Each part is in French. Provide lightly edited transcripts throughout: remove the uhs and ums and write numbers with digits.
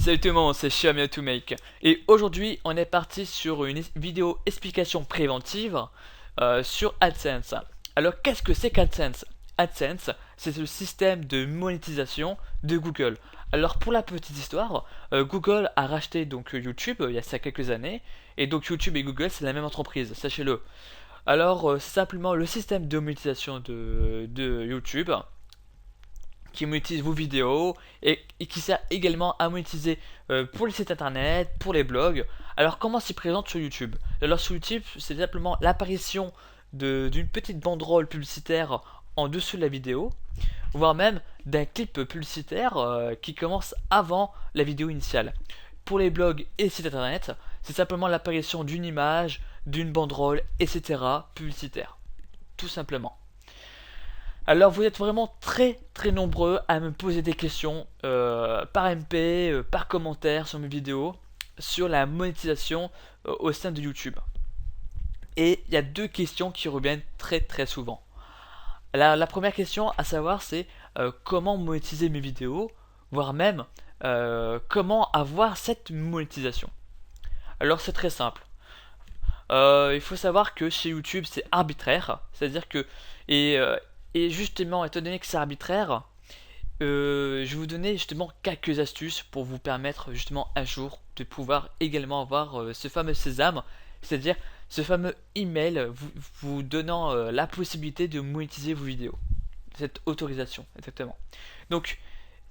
Salut tout le monde, c'est Xiaomi to Make et aujourd'hui on est parti sur une vidéo explication préventive sur AdSense. Alors qu'est-ce que c'est qu'AdSense? AdSense, c'est le système de monétisation de Google. Alors pour la petite histoire, Google a racheté donc YouTube il y a ça quelques années et donc YouTube et Google c'est la même entreprise, sachez-le. Alors c'est simplement le système de monétisation de YouTube qui monétise vos vidéos et qui sert également à monétiser pour les sites internet, pour les blogs. Alors comment s'y présente sur YouTube? Alors sur YouTube, c'est simplement l'apparition d'une petite banderole publicitaire en dessous de la vidéo, voire même d'un clip publicitaire qui commence avant la vidéo initiale. Pour les blogs et sites internet, c'est simplement l'apparition d'une image, d'une banderole, etc. publicitaire. Tout simplement. Alors vous êtes vraiment très nombreux à me poser des questions par MP, par commentaire sur mes vidéos sur la monétisation au sein de YouTube. Et il y a deux questions qui reviennent très souvent. La première question à savoir c'est comment monétiser mes vidéos, voire même comment avoir cette monétisation. Alors c'est très simple. Il faut savoir que chez YouTube c'est arbitraire, c'est-à-dire que et, euh, et justement étant donné que c'est arbitraire, je vais vous donner justement quelques astuces pour vous permettre justement un jour de pouvoir également avoir ce fameux sésame, c'est-à-dire ce fameux email vous donnant la possibilité de monétiser vos vidéos, cette autorisation exactement. Donc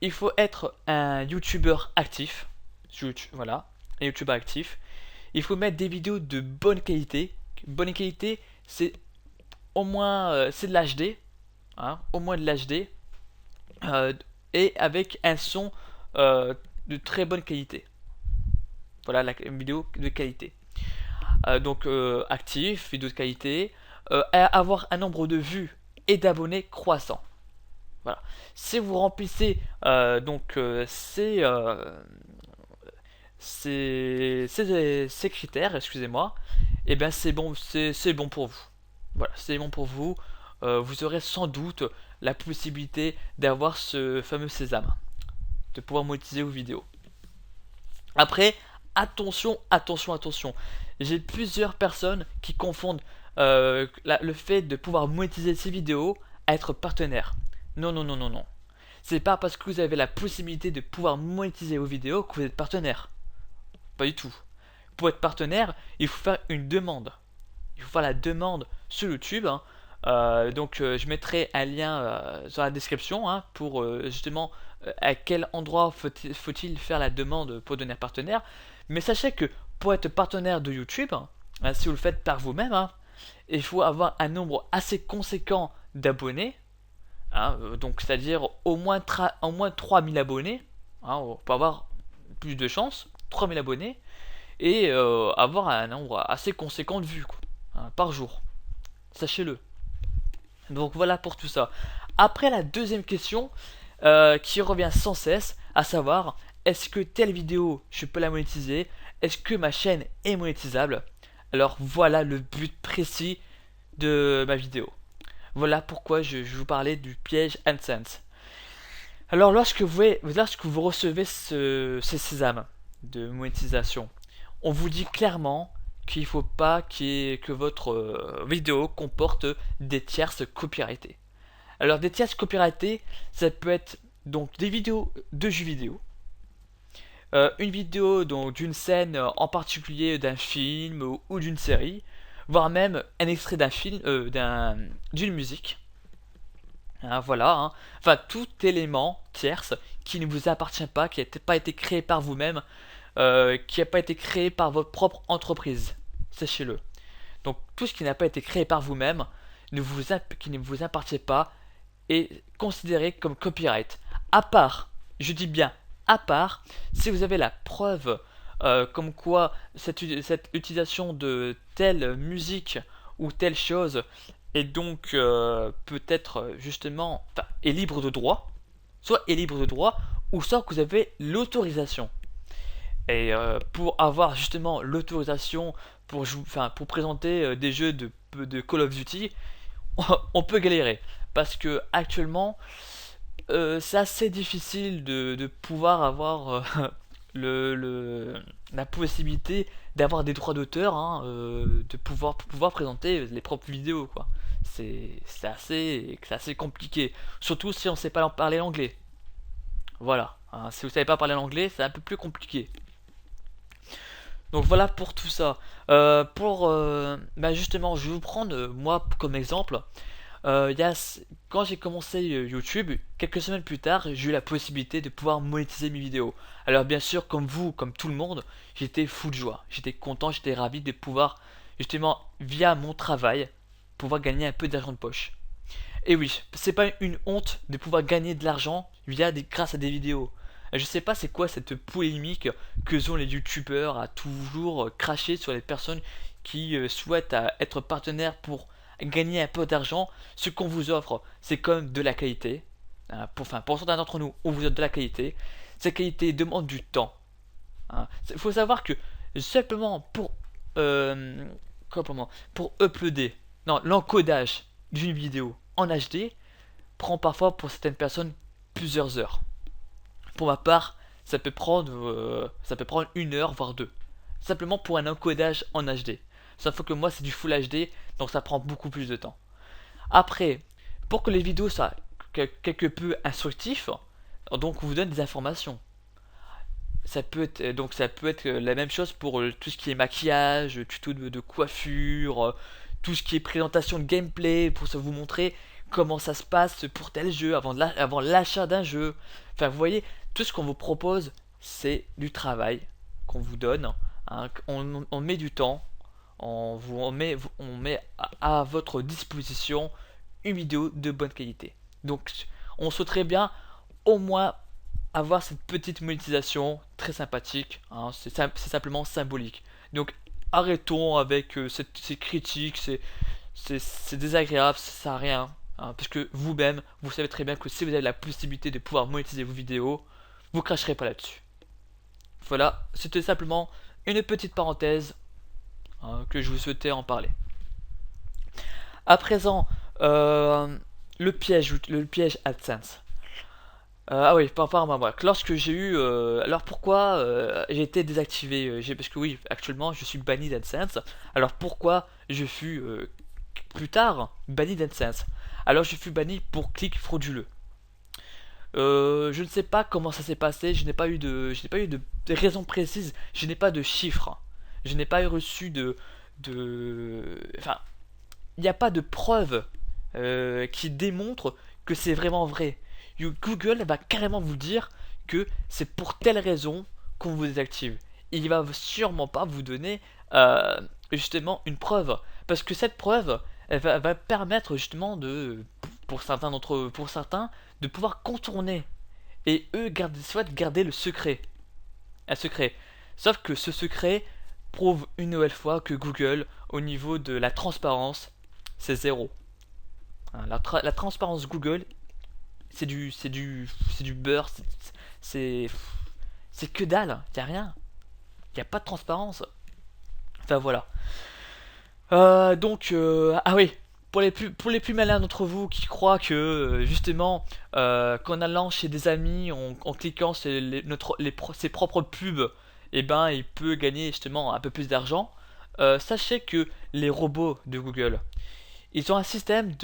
il faut être un YouTuber actif, voilà, un YouTuber actif. Il faut mettre des vidéos de bonne qualité. Bonne qualité, c'est au moins c'est de l'HD, hein, au moins de l'HD, euh, et avec un son de très bonne qualité. Voilà la vidéo de qualité. Donc actif, vidéo de qualité, avoir un nombre de vues et d'abonnés croissant. Voilà. Si vous remplissez ces critères, excusez-moi, et bien c'est bon pour vous. Voilà, c'est bon pour vous. Vous aurez sans doute la possibilité d'avoir ce fameux sésame, de pouvoir monétiser vos vidéos. Après, attention. J'ai plusieurs personnes qui confondent le fait de pouvoir monétiser ces vidéos à être partenaire. Non. C'est pas parce que vous avez la possibilité de pouvoir monétiser vos vidéos que vous êtes partenaire. Pas du tout. Pour être partenaire, il faut faire une demande. Il faut faire la demande sur YouTube, hein. Je mettrai un lien dans la description, hein, pour justement à quel endroit faut-il faire la demande pour devenir partenaire. Mais sachez que pour être partenaire de YouTube, hein, si vous le faites par vous-même, hein, il faut avoir un nombre assez conséquent d'abonnés, hein, donc c'est-à-dire au moins 3000 abonnés, hein, on peut avoir plus de chance, 3000 abonnés, et avoir un nombre assez conséquent de vues quoi, hein, par jour. Sachez-le. Donc voilà pour tout ça. Après la deuxième question qui revient sans cesse, à savoir est-ce que telle vidéo je peux la monétiser? Est-ce que ma chaîne est monétisable? Alors voilà le but précis de ma vidéo. Voilà pourquoi je vous parlais du piège AdSense. Alors lorsque vous recevez ces sésames de monétisation, on vous dit clairement qu'il ne faut pas que votre vidéo comporte des tierces copyrightées. Alors des tierces copyrightées, ça peut être donc des vidéos de jeux vidéo, une vidéo donc d'une scène en particulier d'un film ou d'une série, voire même un extrait d'un film, d'une musique. Hein, voilà, hein. Enfin tout élément tierce qui ne vous appartient pas, qui n'a pas été créé par vous-même, qui n'a pas été créé par votre propre entreprise. Sachez-le. Donc tout ce qui n'a pas été créé par vous-même, qui ne vous appartient pas, est considéré comme copyright. À part, je dis bien à part, si vous avez la preuve comme quoi cette utilisation de telle musique ou telle chose est donc peut-être justement, enfin, est libre de droit, soit est libre de droit, ou soit que vous avez l'autorisation. Et pour avoir justement l'autorisation pour présenter des jeux de Call of Duty, on peut galérer. Parce que actuellement, c'est assez difficile de pouvoir avoir la possibilité d'avoir des droits d'auteur, hein, de pouvoir présenter les propres vidéos, quoi. C'est assez compliqué, surtout si on sait pas parler l'anglais. Voilà, hein, si vous savez pas parler l'anglais, c'est un peu plus compliqué. Donc voilà pour tout ça. Bah justement, je vais vous prendre moi comme exemple. Il y a, quand j'ai commencé YouTube, quelques semaines plus tard, j'ai eu la possibilité de pouvoir monétiser mes vidéos. Alors bien sûr, comme vous, comme tout le monde, j'étais fou de joie. J'étais content, j'étais ravi de pouvoir, justement, via mon travail, pouvoir gagner un peu d'argent de poche. Et oui, c'est pas une honte de pouvoir gagner de l'argent grâce à des vidéos. Je sais pas c'est quoi cette polémique que ont les youtubeurs à toujours cracher sur les personnes qui souhaitent être partenaires pour gagner un peu d'argent. Ce qu'on vous offre, c'est comme de la qualité. Pour certains d'entre nous, on vous offre de la qualité. Cette qualité demande du temps. Il faut savoir que simplement euh, pour uploader, non, l'encodage d'une vidéo en HD prend parfois pour certaines personnes plusieurs heures. Pour ma part, ça peut prendre 1 heure voire deux. Simplement pour un encodage en HD. Sauf que moi c'est du Full HD, donc ça prend beaucoup plus de temps. Après, pour que les vidéos soient quelque peu instructifs, donc on vous donne des informations. Ça peut être la même chose pour tout ce qui est maquillage, tuto de coiffure, tout ce qui est présentation de gameplay pour vous montrer comment ça se passe pour tel jeu avant l'achat d'un jeu. Enfin, vous voyez, tout ce qu'on vous propose, c'est du travail qu'on vous donne, hein. On met du temps, on met à votre disposition une vidéo de bonne qualité. Donc, on souhaiterait bien au moins avoir cette petite monétisation très sympathique, hein. C'est simplement symbolique. Donc, arrêtons avec ces critiques, c'est désagréable, ça sert à rien, hein, parce que vous-même, vous savez très bien que si vous avez la possibilité de pouvoir monétiser vos vidéos, vous cracherez pas là-dessus. Voilà, c'était simplement une petite parenthèse, hein, que je vous souhaitais en parler. À présent, le piège AdSense. Ah oui, par rapport à moi. Lorsque j'ai eu, alors pourquoi j'ai été désactivé, parce que oui, actuellement je suis banni d'AdSense. Alors pourquoi je fus plus tard banni d'AdSense? Alors je fus banni pour clic frauduleux. Je ne sais pas comment ça s'est passé. Je n'ai pas eu de raison précise. Je n'ai pas de chiffres. Je n'ai pas reçu enfin, il n'y a pas de preuve qui démontre que c'est vraiment vrai. Google va carrément vous dire que c'est pour telle raison qu'on vous désactive. Il va sûrement pas vous donner justement une preuve. Parce que cette preuve, va permettre justement pour certains, de pouvoir contourner. Et eux souhaitent garder le secret. Un secret. Sauf que ce secret prouve une nouvelle fois que Google, au niveau de la transparence, c'est zéro. Hein, la transparence Google, c'est du beurre, c'est, c'est que dalle, y a rien, y a pas de transparence. Enfin voilà. Ah oui, pour les plus malins d'entre vous qui croient que justement, qu'en allant chez des amis, en cliquant sur ses propres pubs, et ben il peut gagner justement un peu plus d'argent. Sachez que les robots de Google, ils ont un système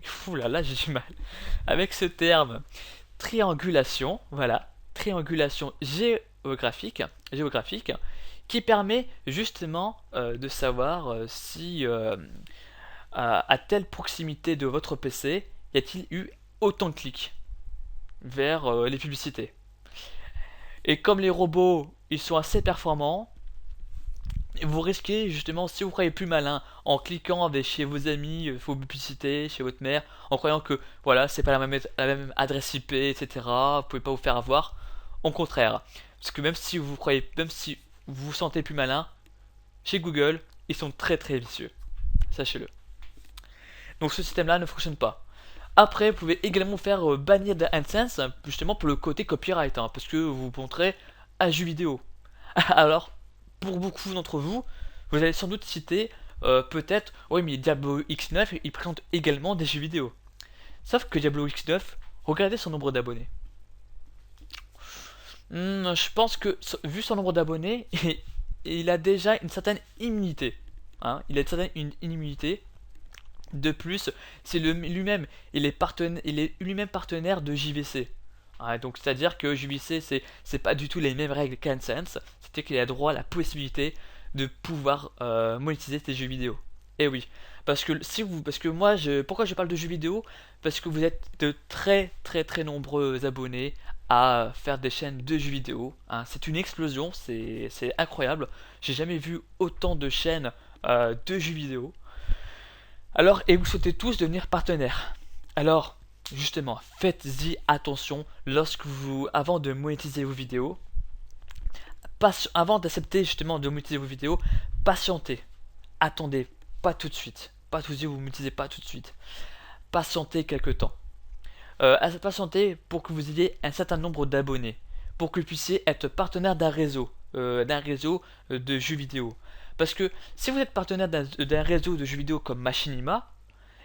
fou là là, j'ai du mal avec ce terme. Triangulation, voilà, triangulation géographique, qui permet justement de savoir si à telle proximité de votre PC y a-t-il eu autant de clics vers les publicités. Et comme les robots, ils sont assez performants, vous risquez justement, si vous croyez plus malin, en cliquant chez vos amis, vos publicités, chez votre mère, en croyant que voilà, c'est pas la même adresse IP, etc. Vous pouvez pas vous faire avoir. Au contraire, parce que même si vous vous sentez plus malin, chez Google, ils sont très très vicieux. Sachez-le. Donc ce système-là ne fonctionne pas. Après, vous pouvez également vous faire bannir d'AdSense, justement pour le côté copyright, hein, parce que vous montrez un jeu vidéo. Alors, pour beaucoup d'entre vous, vous allez sans doute citer oui mais Diablo X9 il présente également des jeux vidéo. Sauf que Diablo X9, Regardez son nombre d'abonnés. Je pense que, vu son nombre d'abonnés, il a déjà une certaine immunité. Hein, il a une immunité. De plus, c'est lui-même, il est lui-même partenaire de JVC. Ah, donc c'est-à-dire que JVC, c'est pas du tout les mêmes règles qu'AdSense. C'est-à-dire qu'il a droit à la possibilité de pouvoir monétiser ses jeux vidéo. Et oui, parce que moi, pourquoi je parle de jeux vidéo? Parce que vous êtes de très très très nombreux abonnés à faire des chaînes de jeux vidéo. Hein. C'est une explosion, c'est incroyable. J'ai jamais vu autant de chaînes de jeux vidéo. Alors, et vous souhaitez tous devenir partenaires. Alors, justement, faites-y attention avant de monétiser vos vidéos, avant d'accepter justement de monétiser vos vidéos, patientez. Attendez, pas tout de suite. Pas tout de suite, vous ne monétisez pas tout de suite. Patientez quelques temps. Patientez pour que vous ayez un certain nombre d'abonnés, pour que vous puissiez être partenaire d'un réseau de jeux vidéo. Parce que si vous êtes partenaire d'un réseau de jeux vidéo comme Machinima,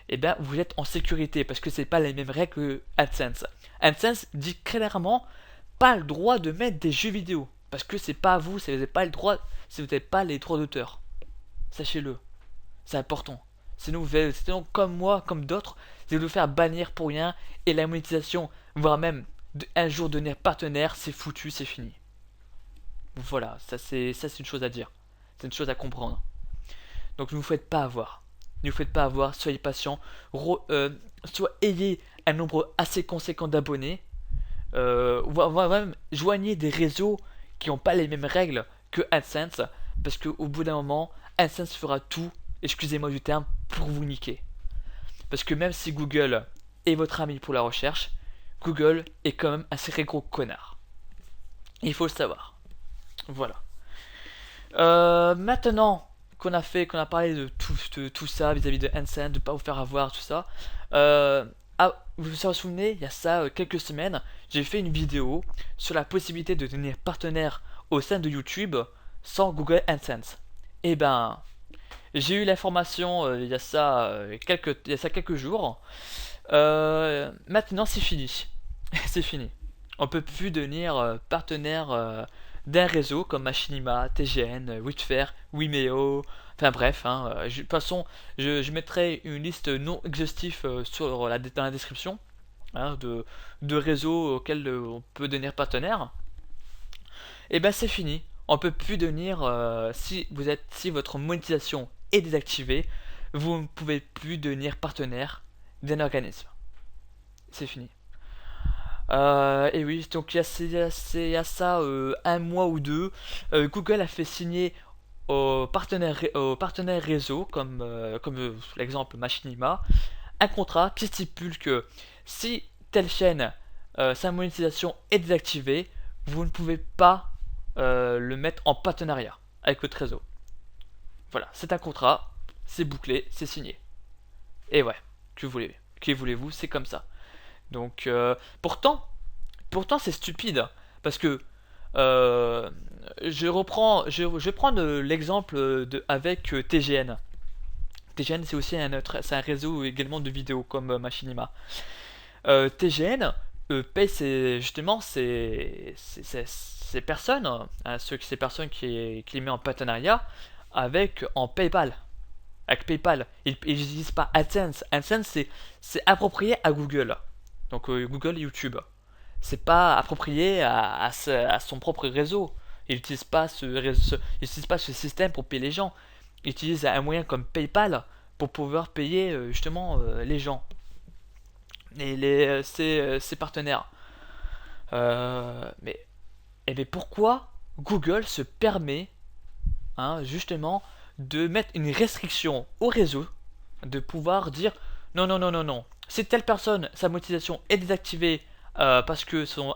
eh bien vous êtes en sécurité parce que c'est pas les mêmes règles que AdSense. AdSense dit clairement pas le droit de mettre des jeux vidéo parce que c'est pas à vous, si vous n'avez pas le droit, si vous n'avez pas les droits d'auteur. Sachez-le, c'est important. Sinon, comme moi, comme d'autres, vous allez vous faire bannir pour rien et la monétisation, voire même un jour devenir partenaire, c'est foutu, c'est fini. Voilà, ça c'est une chose à dire. C'est une chose à comprendre. Donc ne vous faites pas avoir. Ne vous faites pas avoir, soyez patient. Soit ayez un nombre assez conséquent d'abonnés. Voire même joignez des réseaux qui n'ont pas les mêmes règles que AdSense. Parce qu'au bout d'un moment, AdSense fera tout, excusez-moi du terme, pour vous niquer. Parce que même si Google est votre ami pour la recherche, Google est quand même un sacré gros connard. Il faut le savoir. Voilà. Maintenant qu'on a parlé de tout ça vis-à-vis de AdSense, de pas vous faire avoir, tout ça, vous vous souvenez, il y a ça quelques semaines, j'ai fait une vidéo sur la possibilité de devenir partenaire au sein de YouTube sans Google AdSense. Et ben, j'ai eu l'information il y a ça quelques jours. Maintenant, c'est fini. C'est fini. On peut plus devenir partenaire d'un réseau comme Machinima, TGN, Witcher, Vimeo, enfin bref. De toute façon, je mettrai une liste non exhaustive dans la description hein, de réseaux auxquels on peut devenir partenaire. Et ben c'est fini. On peut plus devenir si votre monétisation est désactivée, vous ne pouvez plus devenir partenaire d'un organisme. C'est fini. Et oui, donc il y a ça un mois ou deux, Google a fait signer aux partenaires réseau, comme l'exemple Machinima, un contrat qui stipule que si telle chaîne, sa monétisation est désactivée, vous ne pouvez pas le mettre en partenariat avec votre réseau. Voilà, c'est un contrat, c'est bouclé, c'est signé. Et ouais, que voulez-vous, c'est comme ça. Donc, pourtant c'est stupide parce que je vais prendre l'exemple avec TGN. TGN c'est aussi c'est un réseau également de vidéos comme Machinima. TGN paye justement ces personnes, hein, ces personnes qui les met en partenariat en PayPal. Avec PayPal, ils n'utilisent pas AdSense. AdSense c'est approprié à Google. Donc Google et YouTube. C'est pas approprié à son propre réseau. Il n'utilise pas ce système pour payer les gens. Il utilise un moyen comme PayPal pour pouvoir payer justement les gens et ses partenaires. Mais pourquoi Google se permet hein, justement de mettre une restriction au réseau, de pouvoir dire non, non, non, non, non. Si telle personne, sa monétisation est désactivée parce que son